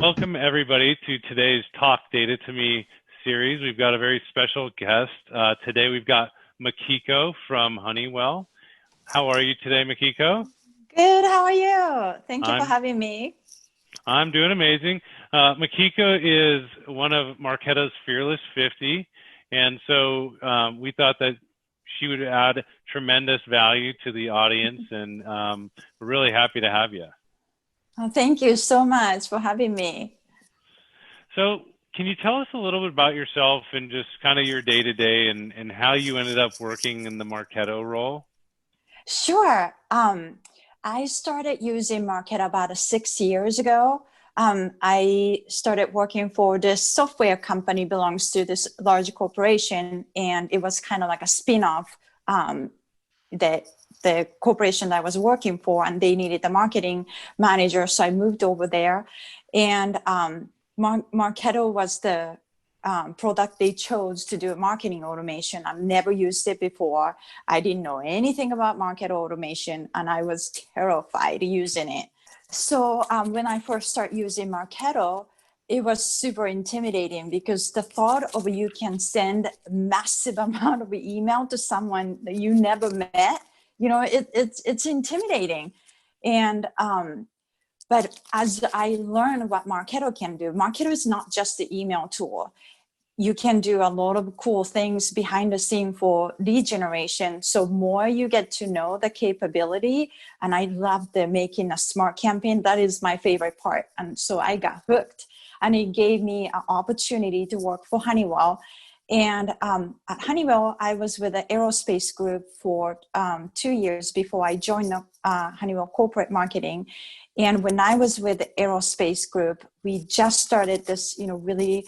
Welcome everybody to today's Talk Data to Me series. We've got a very special guest. Today we've got Makiko from Honeywell. How are you today, Makiko? Good, how are you? Thank you for having me. I'm doing amazing. Makiko is one of Marketo's Fearless 50, and so we thought that she would add tremendous value to the audience, and we're really happy to have you. Oh, thank you so much for having me. So can you tell us a little bit about yourself and just kind of your day-to-day and how you ended up working in the Marketo role? Sure. I started using Marketo about 6 years ago. I started working for this software company belongs to this large corporation, and it was kind of like a spin-off that the corporation that I was working for, and they needed the marketing manager. So I moved over there, and Marketo was the product they chose to do marketing automation. I've never used it before. I didn't know anything about Marketo automation, and I was terrified using it. So when I first started using Marketo, it was super intimidating because the thought of you can send a massive amount of email to someone that you never met, it's intimidating. And but as I learned what Marketo can do, Marketo is not just the email tool. You can do a lot of cool things behind the scene for lead generation. So more you get to know the capability, and I love the making a smart campaign. That is my favorite part. And so I got hooked, and it gave me an opportunity to work for Honeywell. And at Honeywell, I was with the aerospace group for 2 years before I joined the Honeywell corporate marketing. And when I was with the aerospace group, we just started this, really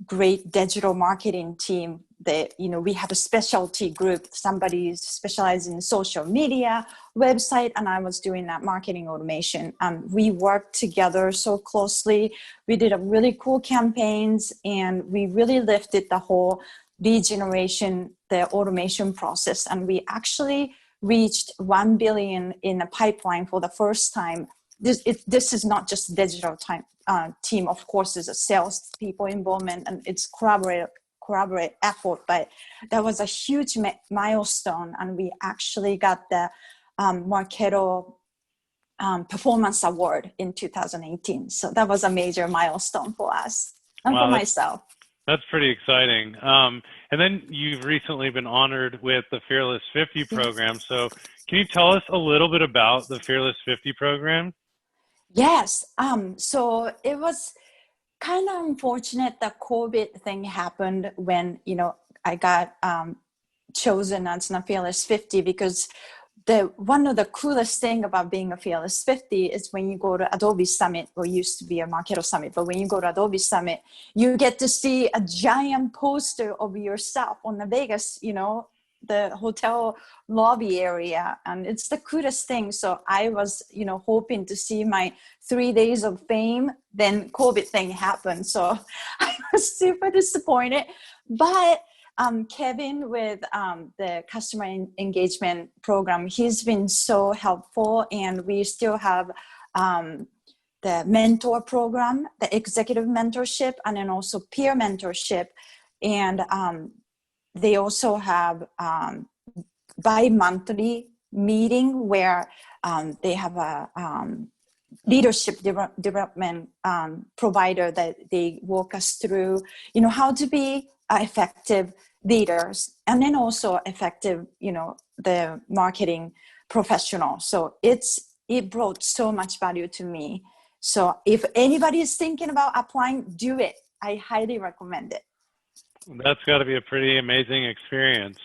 great digital marketing team that, we have a specialty group. Somebody specialized in social media, website, and I was doing that marketing automation. We worked together so closely. We did a really cool campaigns, and we really lifted the whole lead generation, the automation process. And we actually reached 1 billion in a pipeline for the first time. This is not just digital team. Of course, there's a sales people involvement, and it's collaborate effort, but that was a huge milestone, and we actually got the Marketo Performance Award in 2018. So that was a major milestone for us and for myself. That's pretty exciting. And then you've recently been honored with the Fearless 50 program. So can you tell us a little bit about the Fearless 50 program? Yes. So it was kind of unfortunate that COVID thing happened when, I got chosen as the Fearless 50, because one of the coolest thing about being a Fearless 50 is when you go to Adobe Summit, or used to be a Marketo Summit, but when you go to Adobe Summit, you get to see a giant poster of yourself on the Vegas, the hotel lobby area, and it's the coolest thing. So I was, hoping to see my 3 days of fame. Then COVID thing happened, so I was super disappointed. But Kevin with the customer engagement program, he's been so helpful, and we still have the mentor program, the executive mentorship, and then also peer mentorship, and they also have bi-monthly meeting where they have a leadership development provider that they walk us through, how to be effective leaders, and then also effective, the marketing professional. So it brought so much value to me. So if anybody is thinking about applying, do it. I highly recommend it. That's got to be a pretty amazing experience.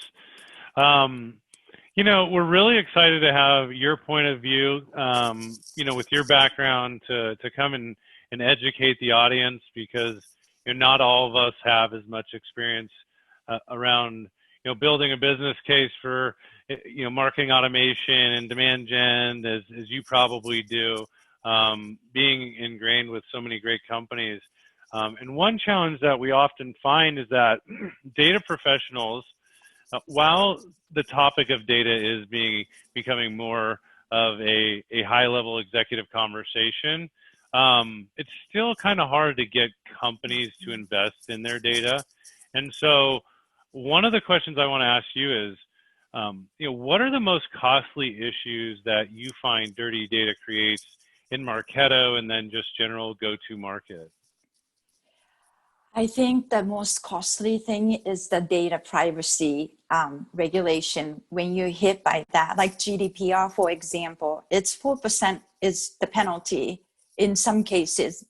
We're really excited to have your point of view, with your background to come and educate the audience, because not all of us have as much experience around, building a business case for, marketing automation and demand gen as you probably do, being ingrained with so many great companies. And one challenge that we often find is that data professionals, while the topic of data is becoming more of a high-level executive conversation, it's still kind of hard to get companies to invest in their data. And so one of the questions I want to ask you is, what are the most costly issues that you find dirty data creates in Marketo and then just general go-to-market? I think the most costly thing is the data privacy regulation. When you're hit by that, like GDPR, for example, it's 4% is the penalty in some cases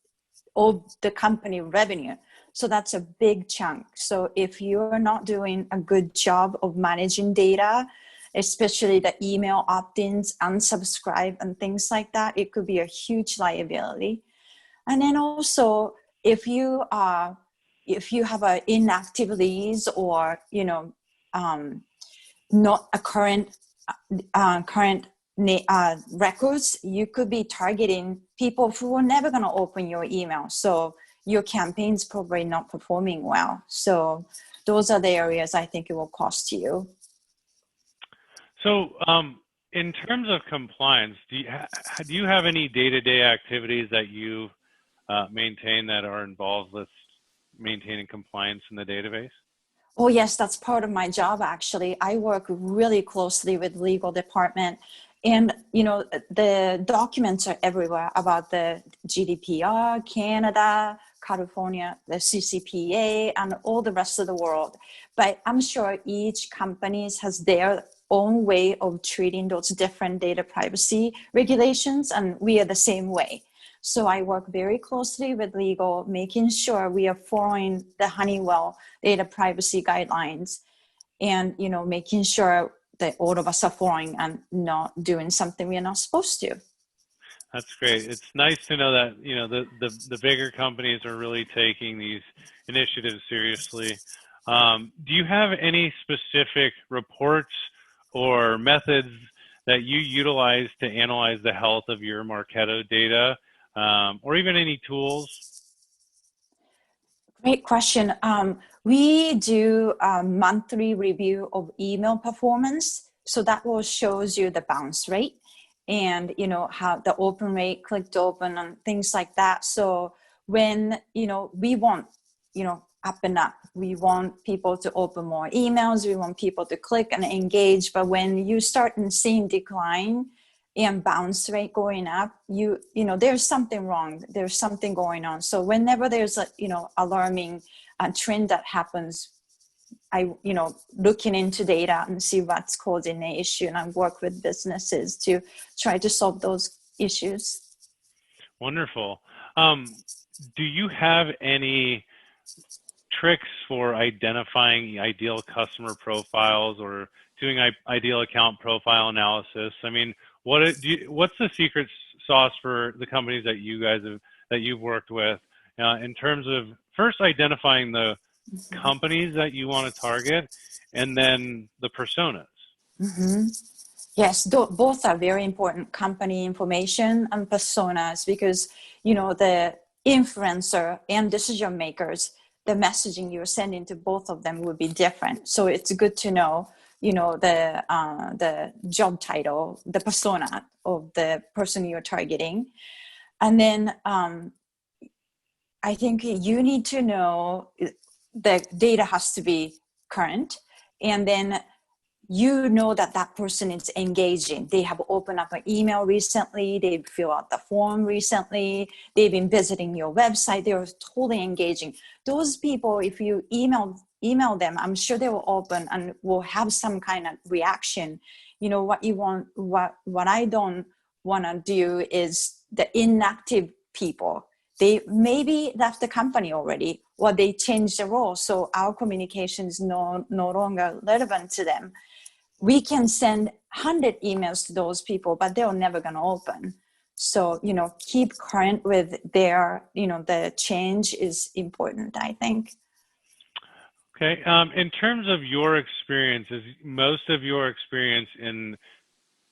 of the company revenue. So that's a big chunk. So if you're not doing a good job of managing data, especially the email opt-ins, unsubscribe, and things like that, it could be a huge liability. And then also, if you have inactive leads or not a current records, you could be targeting people who are never going to open your email. So your campaign's probably not performing well. So those are the areas I think it will cost you. So in terms of compliance, do you have any day-to-day activities that you maintain that are involved with maintaining compliance in the database? Oh yes, that's part of my job actually. I work really closely with legal department, and the documents are everywhere about the GDPR, Canada, California, the CCPA, and all the rest of the world. But I'm sure each company has their own way of treating those different data privacy regulations, and we are the same way. So I work very closely with legal, making sure we are following the Honeywell data privacy guidelines, and making sure that all of us are following and not doing something we are not supposed to. That's great. It's nice to know that the bigger companies are really taking these initiatives seriously. Do you have any specific reports or methods that you utilize to analyze the health of your Marketo data? Or even any tools? Great question. We do a monthly review of email performance. So that will shows you the bounce rate and how the open rate, clicked open, and things like that. So when we want up and up, we want people to open more emails, we want people to click and engage. But when you start seeing decline and bounce rate going up, there's something wrong, there's something going on. So whenever there's a alarming trend that happens, I looking into data and see what's causing the issue, and I work with businesses to try to solve those issues. Wonderful. Do you have any tricks for identifying ideal customer profiles or doing ideal account profile analysis? I mean, what's the secret sauce for the companies that you've worked with in terms of first identifying the companies that you want to target and then the personas? Mm-hmm. Yes, both are very important, company information and personas, because the influencer and decision makers, the messaging you're sending to both of them would be different. So it's good to know the job title, the persona of the person you're targeting. And then I think you need to know the data has to be current, and then that person is engaging. They have opened up an email recently, they've filled out the form recently, they've been visiting your website, they're totally engaging. Those people, if you email them, I'm sure they will open and will have some kind of reaction. What you want, what I don't want to do is the inactive people. They maybe left the company already, or they changed the role, so our communication is no longer relevant to them. We can send 100 emails to those people, but they're never going to open. So, keep current with their, the change is important, I think. Okay. In terms of your experience, is most of your experience in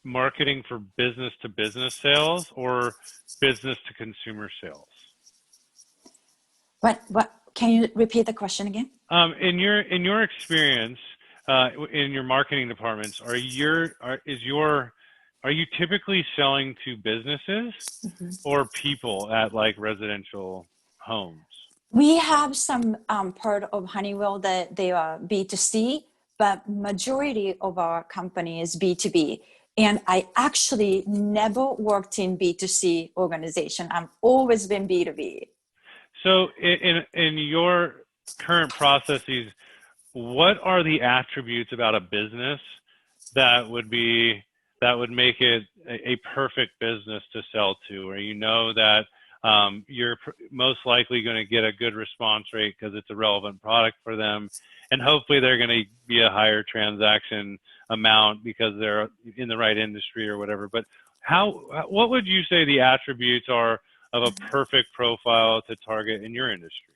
marketing for business to business sales or business to consumer sales? What can you repeat the question again? In your experience in your marketing departments, is your are you typically selling to businesses or people at like residential homes? We have some part of Honeywell that they are B2C, but majority of our company is B2B. And I actually never worked in B2C organization. I've always been B2B. So in your current processes, what are the attributes about a business that would make it a perfect business to sell to, or you know that you're most likely going to get a good response rate because it's a relevant product for them, and hopefully they're going to be a higher transaction amount because they're in the right industry or whatever. But what would you say the attributes are of a perfect profile to target in your industry?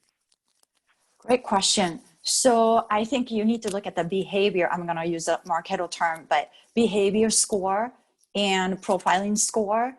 Great question. So I think you need to look at the behavior. I'm going to use a Marketo term, but behavior score and profiling score.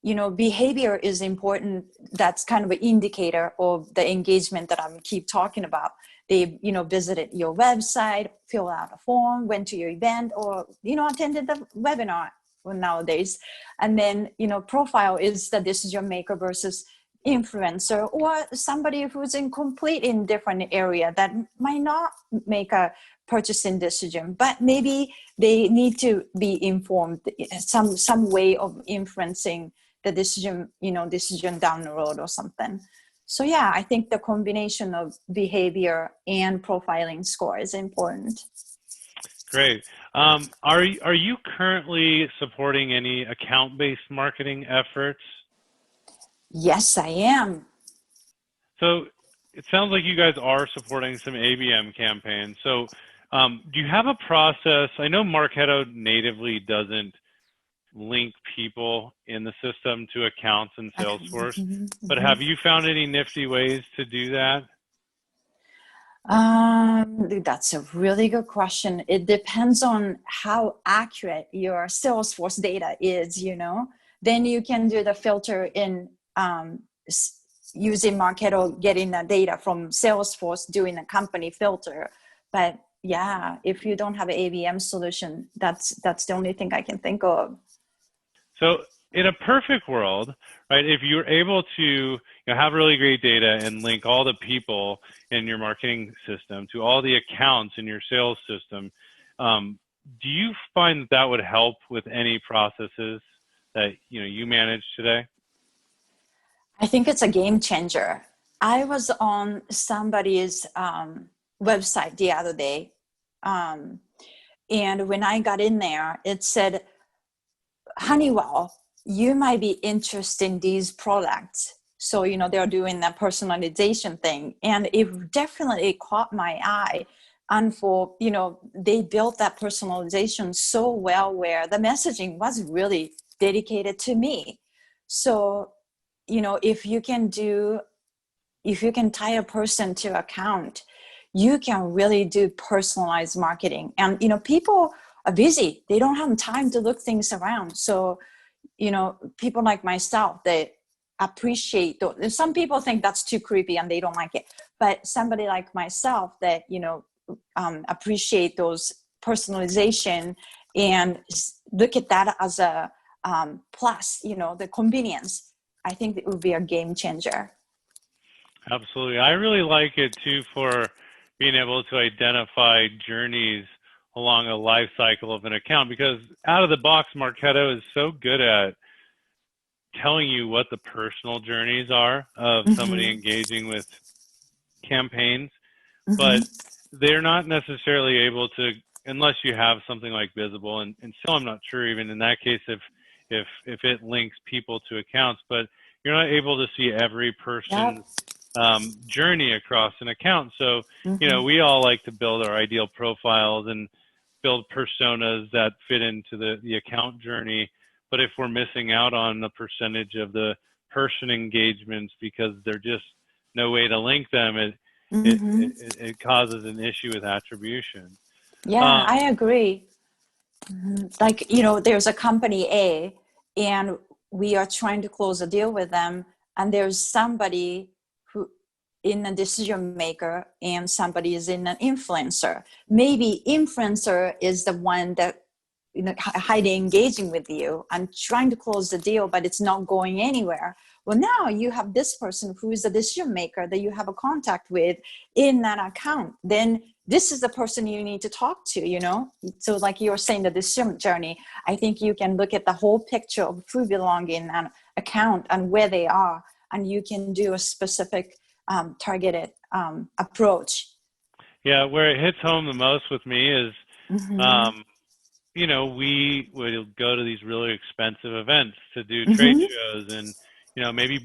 Behavior is important. That's kind of an indicator of the engagement that I'm keep talking about. They, visited your website, filled out a form, went to your event, or, attended the webinar nowadays. And then, profile is the decision maker versus influencer, or somebody who's in different area that might not make a purchasing decision, but maybe they need to be informed, some way of influencing the decision down the road or something. So yeah, I think the combination of behavior and profiling score is important. Great. Are you currently supporting any account-based marketing efforts? Yes, I am. So it sounds like you guys are supporting some ABM campaigns. So do you have a process? I know Marketo natively doesn't link people in the system to accounts in Salesforce, but have you found any nifty ways to do that? That's a really good question. It depends on how accurate your Salesforce data is, Then you can do the filter in using Marketo, getting the data from Salesforce, doing a company filter. But yeah, if you don't have an ABM solution, that's the only thing I can think of. So in a perfect world, right, if you're able to have really great data and link all the people in your marketing system to all the accounts in your sales system, do you find that would help with any processes that you manage today? I think it's a game changer. I was on somebody's website the other day, and when I got in there, it said, Honeywell, you might be interested in these products. So, they're doing that personalization thing. And it definitely caught my eye. And they built that personalization so well where the messaging was really dedicated to me. So, if you can tie a person to account, you can really do personalized marketing. And, people are busy. They don't have time to look things around. So, people like myself, they appreciate those. Some people think that's too creepy and they don't like it. But somebody like myself that, appreciate those personalization and look at that as a plus, the convenience, I think it would be a game changer. Absolutely. I really like it too for being able to identify journeys along a life cycle of an account, because out of the box, Marketo is so good at telling you what the personal journeys are of somebody engaging with campaigns, but they're not necessarily able to, unless you have something like Visible, and so I'm not sure even in that case if it links people to accounts, but you're not able to see every person's journey across an account. So, we all like to build our ideal profiles and build personas that fit into the account journey. But if we're missing out on a percentage of the person engagements because there's just no way to link them, it causes an issue with attribution. Yeah, I agree. Like, there's a company A and we are trying to close a deal with them, and there's somebody who in a decision maker and somebody is in an influencer. Maybe influencer is the one that highly engaging with you and trying to close the deal, but it's not going anywhere. Well, now you have this person who is a decision maker that you have a contact with in that account. Then this is the person you need to talk to, So like you were saying, the decision journey, I think you can look at the whole picture of who belong in an account and where they are, and you can do a specific targeted approach. Yeah, where it hits home the most with me is, Mm-hmm. We would go to these really expensive events to do Mm-hmm. trade shows and, maybe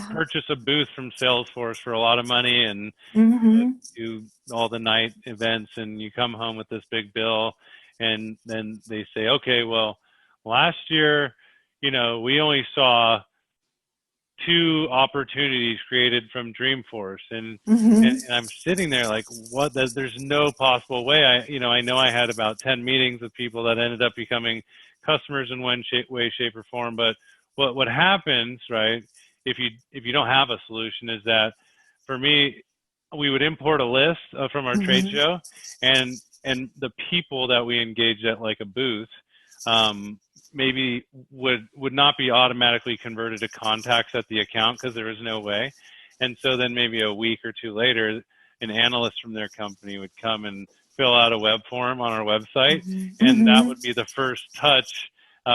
purchase a booth from Salesforce for a lot of money and Mm-hmm. do all the night events, and you come home with this big bill, and then they say, okay, well, last year, we only saw 2 opportunities created from Dreamforce, and I'm sitting there like, what? There's no possible way. I know I had about 10 meetings with people that ended up becoming customers in one way, shape, or form. But what happens, right? If you don't have a solution, is that for me, we would import a list from our trade show, and the people that we engaged at like a booth, maybe would not be automatically converted to contacts at the account because there was no way. And so then maybe a week or 2 later, an analyst from their company would come and fill out a web form on our website, and that would be the first touch,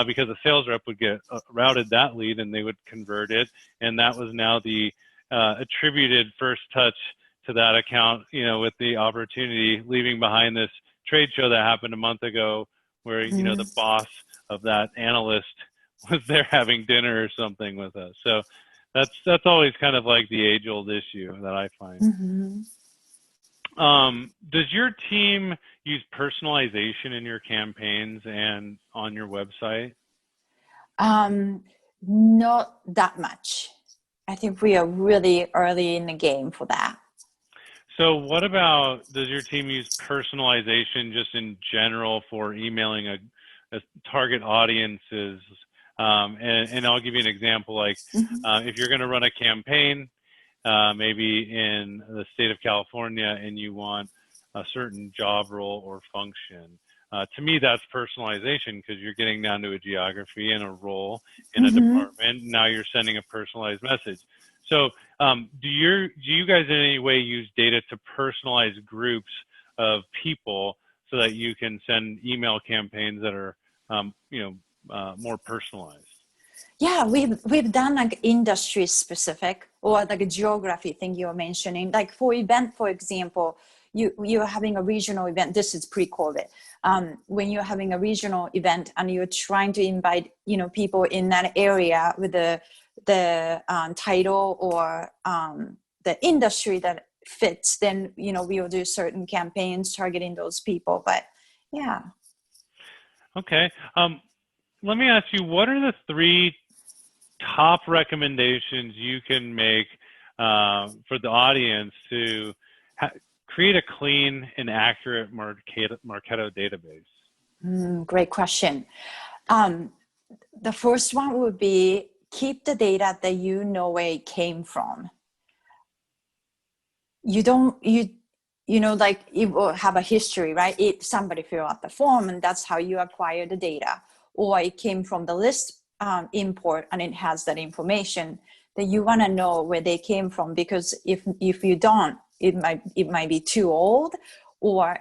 because the sales rep would get routed that lead and they would convert it, and that was now the attributed first touch to that account, with the opportunity, leaving behind this trade show that happened a month ago where, the boss of that analyst was there having dinner or something with us. So that's always kind of like the age-old issue that I find. Does your team use personalization in your campaigns and on your website? Not that much. I think we are really early in the game for that. So what about, does your team use personalization just in general for emailing a target audiences? And I'll give you an example, like if you're going to run a campaign, maybe in the state of California, and you want a certain job role or function. To me, that's personalization, because you're getting down to a geography and a role in a department. Now you're sending a personalized message. So do you guys in any way use data to personalize groups of people so that you can send email campaigns that are more personalized? Yeah, we've done like industry specific or like a geography thing you were mentioning. Like for event, for example, you're having a regional event. This is pre-COVID. When you're having a regional event and you're trying to invite people in that area with the title or the industry that fits, then we will do certain campaigns targeting those people. But yeah. Okay. Let me ask you, what are the 3 top recommendations you can make for the audience to create a clean and accurate Marketo database? Great question. The first one would be keep the data that where it came from. Like it will have a history, right? Somebody filled out the form and that's how you acquire the data, or it came from the list import and it has that information. That you want to know where they came from, because if you don't, it might be too old, or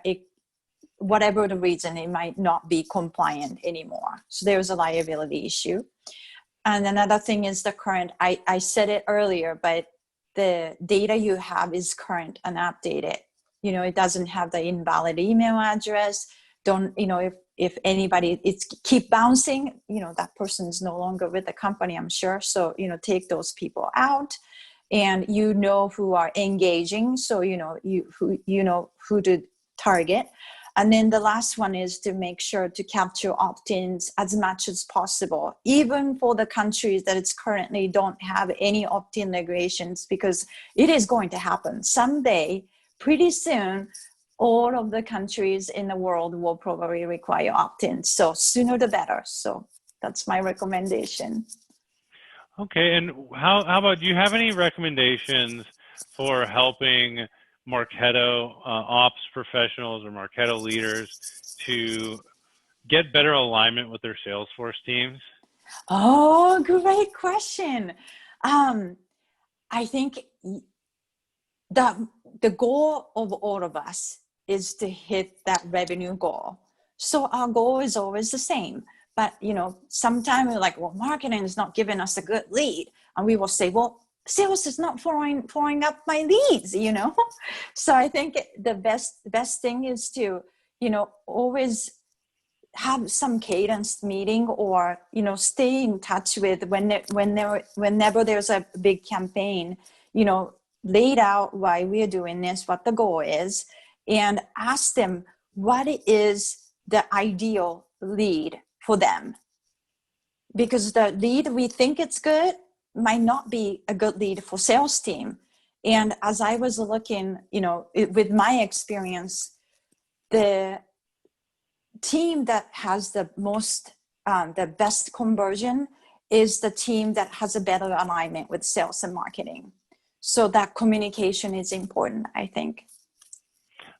whatever the reason, it might not be compliant anymore. So there's a liability issue. And another thing is the current. I said it earlier, but the data you have is current and updated. It doesn't have the invalid email address. Don't, if anybody, it's keep bouncing, that person is no longer with the company, I'm sure. So, take those people out, and who are engaging. So, who to target. And then the last one is to make sure to capture opt-ins as much as possible, even for the countries that it's currently don't have any opt-in regulations, because it is going to happen someday, pretty soon. All of the countries in the world will probably require opt-ins. So sooner the better. So that's my recommendation. Okay, and how about, do you have any recommendations for helping Marketo ops professionals or Marketo leaders to get better alignment with their Salesforce teams? Oh, great question. I think the goal of all of us is to hit that revenue goal. So our goal is always the same. But, sometimes we're like, well, marketing is not giving us a good lead. And we will say, well, sales is not following up my leads, So I think the best thing is to, always have some cadence meeting, or stay in touch with whenever there's a big campaign, laid out why we're doing this, what the goal is, and ask them what is the ideal lead for them, because the lead we think it's good might not be a good lead for sales team. And as I was looking, with my experience, the team that has the best conversion is the team that has a better alignment with sales and marketing. So that communication is important, I think.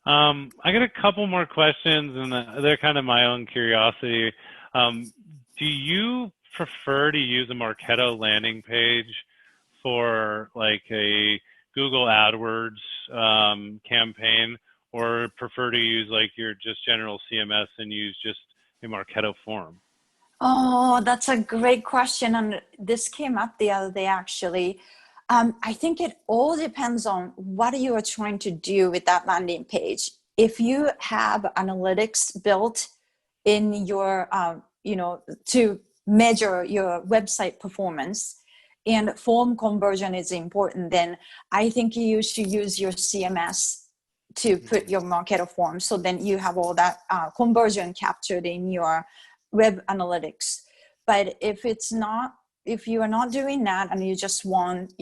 I got a couple more questions, and they're kind of my own curiosity. Do you prefer to use a Marketo landing page for like a Google AdWords campaign, or prefer to use like your just general CMS and use just a Marketo form? Oh, that's a great question. And this came up the other day, actually. I think it all depends on what you are trying to do with that landing page. If you have analytics built in your, to measure your website performance, and form conversion is important, then I think you should use your CMS to put your Marketo form. So then you have all that conversion captured in your web analytics. But if you are not doing that, and you just want,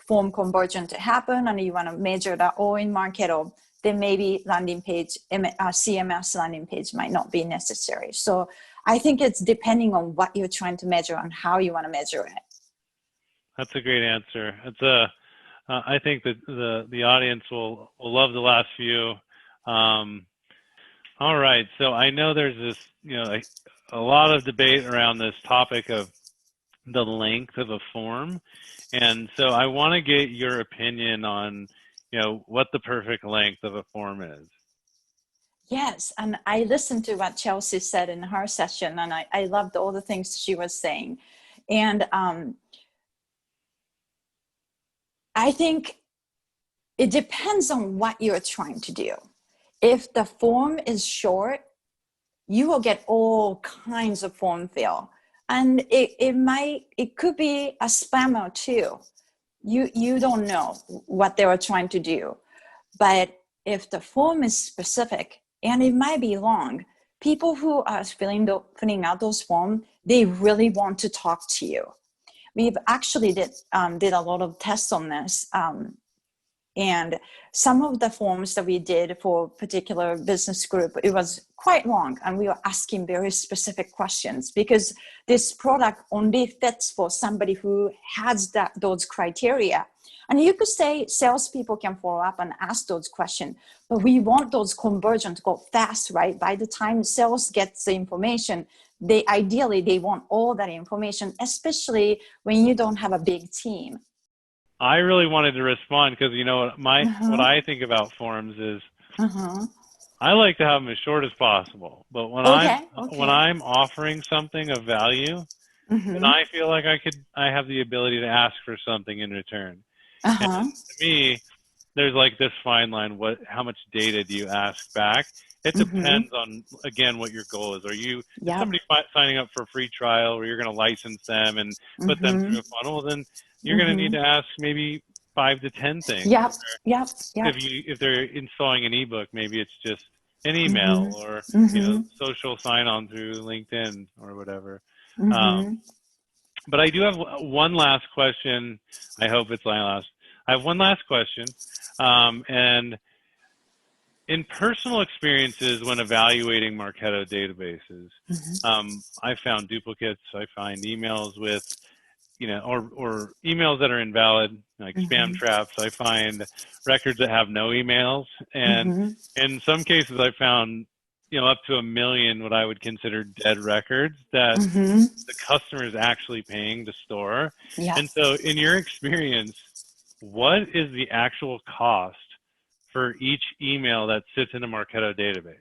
form conversion to happen, and you want to measure that all in Marketo, then maybe landing page, CMS landing page might not be necessary. So I think it's depending on what you're trying to measure and how you want to measure it. That's a great answer. It's I think that the audience will love the last few. All right, so I know there's this, a lot of debate around this topic of the length of a form, and so I want to get your opinion on, what the perfect length of a form is. Yes, and I listened to what Chelsea said in her session, and I loved all the things she was saying, and I think it depends on what you're trying to do. If the form is short, you will get all kinds of form fill, and it could be a spammer too. You don't know what they were trying to do. But if the form is specific, and it might be long, people who are filling out those forms, they really want to talk to you. We've actually did a lot of tests on this. And some of the forms that we did for a particular business group, it was quite long, and we were asking very specific questions, because this product only fits for somebody who has those criteria. And you could say salespeople can follow up and ask those questions, but we want those conversions to go fast, right? By the time sales gets the information, ideally they want all that information, especially when you don't have a big team. I really wanted to respond because, what I think about forms is I like to have them as short as possible. But when I'm offering something of value, then I feel like I have the ability to ask for something in return. And to me, there's like this fine line. How much data do you ask back? It depends on, again, what your goal is. Are you somebody signing up for a free trial, or you're going to license them and put them through a funnel? Then you're going to need to ask maybe 5 to 10 things. Yep. If they're installing an ebook, maybe it's just an email or social sign-on through LinkedIn or whatever. But I do have one last question. I hope it's my last. I have one last question, and in personal experiences when evaluating Marketo databases, I found duplicates. I find emails with, or emails that are invalid, like spam traps. I find records that have no emails. And in some cases, I found up to 1 million, what I would consider dead records that the customer is actually paying to store. Yeah. And so in your experience, what is the actual cost for each email that sits in a Marketo database?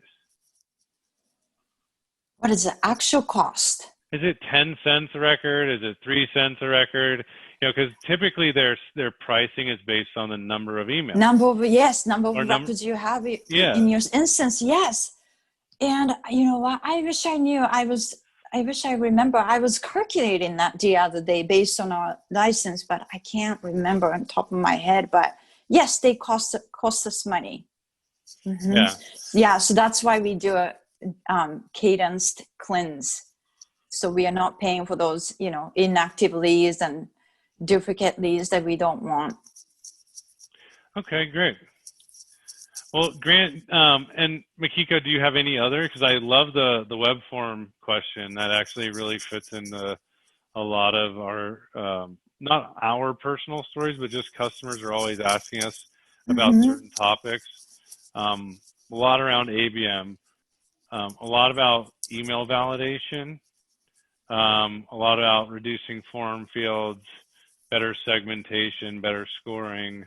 What is the actual cost? Is it 10 cents a record? Is it 3 cents a record? Because typically their pricing is based on the number of emails. Number of records you have in your instance. Yes. And you know what? I wish I knew. I wish I remember. I was calculating that the other day based on our license, but I can't remember on top of my head. But yes, they cost us money. Yeah. So that's why we do a cadenced cleanse. So we are not paying for those, inactive leads and duplicate leads that we don't want. Okay, great. Well, Grant and Makiko, do you have any other? Because I love the web form question. That actually really fits into a lot of our, not our personal stories, but just customers are always asking us about certain topics. A lot around ABM, a lot about email validation, a lot about reducing form fields, better segmentation, better scoring,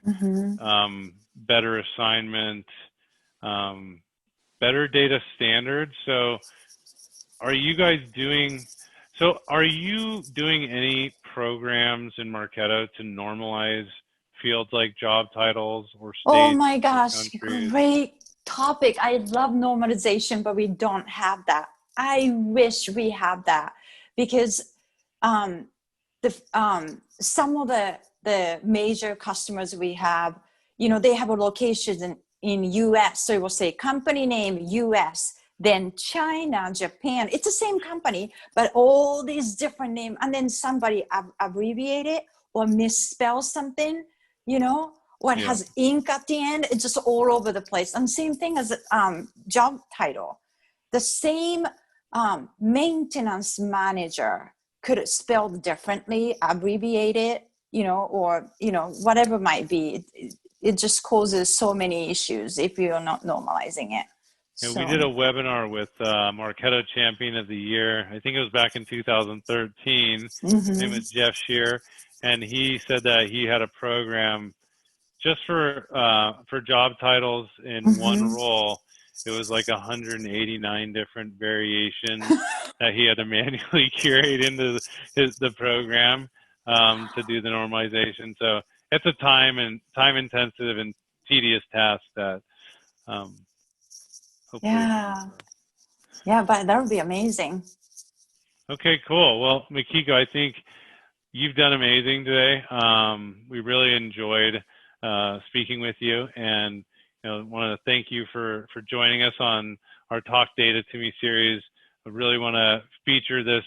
better assignment, better data standards. So are you doing any programs in Marketo to normalize fields like job titles or states? Oh my gosh, great topic. I love normalization, but we don't have that. I wish we had that, because some of the major customers we have, they have a location in US. So it will say company name US, then China, Japan. It's the same company, but all these different names. And then somebody abbreviate it or misspell something, or it has ink at the end. It's just all over the place. And same thing as job title. The same maintenance manager could spell differently, abbreviate it, or whatever it might be. It just causes so many issues if you're not normalizing it. And we did a webinar with Marketo Champion of the Year. I think it was back in 2013. His name was Jeff Shear, and he said that he had a program just for job titles in one role. It was like 189 different variations that he had to manually curate into the program to do the normalization. So it's a time intensive and tedious task that hopefully. Yeah, but that would be amazing. Okay, cool. Well, Makiko, I think you've done amazing today. We really enjoyed speaking with you, and want to thank you for joining us on our Talk Data to Me series. I really want to feature this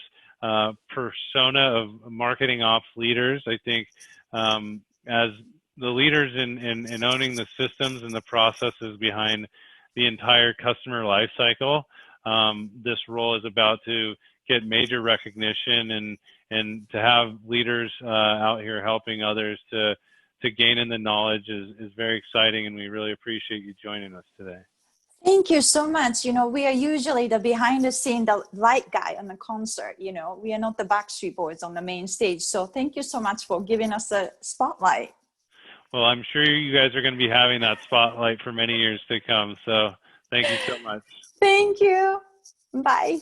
persona of marketing ops leaders. I think as the leaders in owning the systems and the processes behind the entire customer life cycle, this role is about to get major recognition, and to have leaders out here helping others to gain in the knowledge is very exciting, and we really appreciate you joining us today. Thank you so much. We are usually the behind the scene, the light guy on the concert. We are not the Backstreet Boys on the main stage. So thank you so much for giving us a spotlight. Well, I'm sure you guys are going to be having that spotlight for many years to come. So thank you so much. Thank you. Bye.